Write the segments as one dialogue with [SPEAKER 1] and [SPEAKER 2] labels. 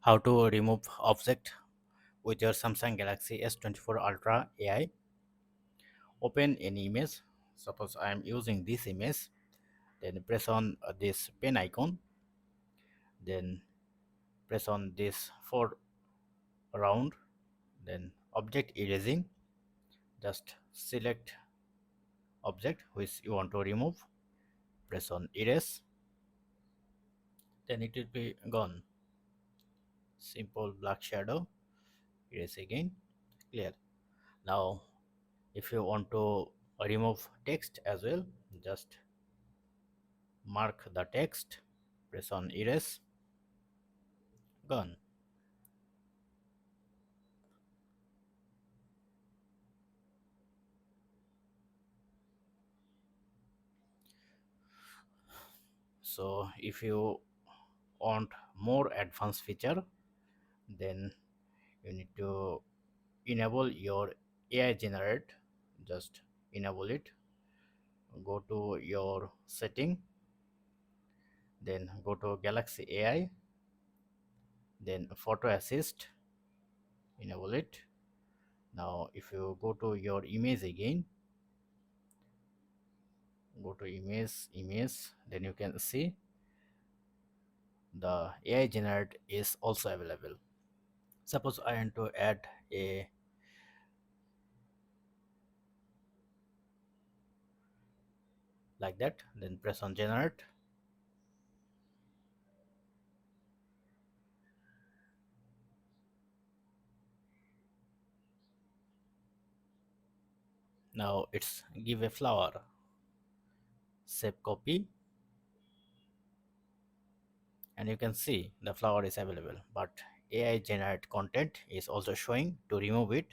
[SPEAKER 1] How to remove object with your Samsung Galaxy S24 Ultra AI. Open an image. Suppose I am using this image. Then press on this pen icon. Then press on this four round. Then object erasing. Just select object which you want to remove. Press on erase. Then it will be gone. Simple black shadow. Erase again. Clear. Now if you want to remove text as well, just mark the text, press on erase, gone. So if you want more advanced feature, then you need to enable your AI generate. Just enable it. Go to your setting, then go to Galaxy AI, then photo assist, enable it. Now if you go to your image again, go to image, then you can see the AI generate is also available. Suppose I want to add a like that, then press on generate. Now it's give a flower, save copy, and you can see the flower is available, but AI generate content is also showing. To remove it,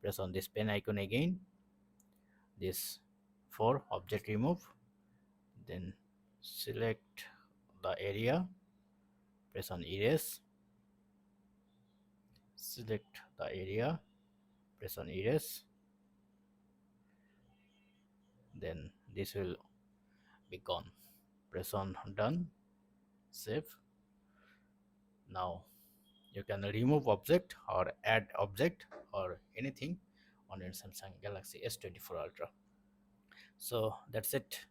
[SPEAKER 1] press on this pen icon again, this for object remove, then select the area, press on erase, select the area, press on erase, then this will be gone. Press on done, save. Now you can remove object or add object or anything on your Samsung Galaxy S24 Ultra. So that's it.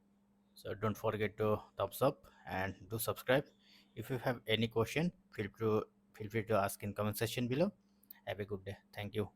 [SPEAKER 1] So don't forget to thumbs up and do subscribe. If you have any question, feel free to ask in comment section below. Have a good day. Thank you.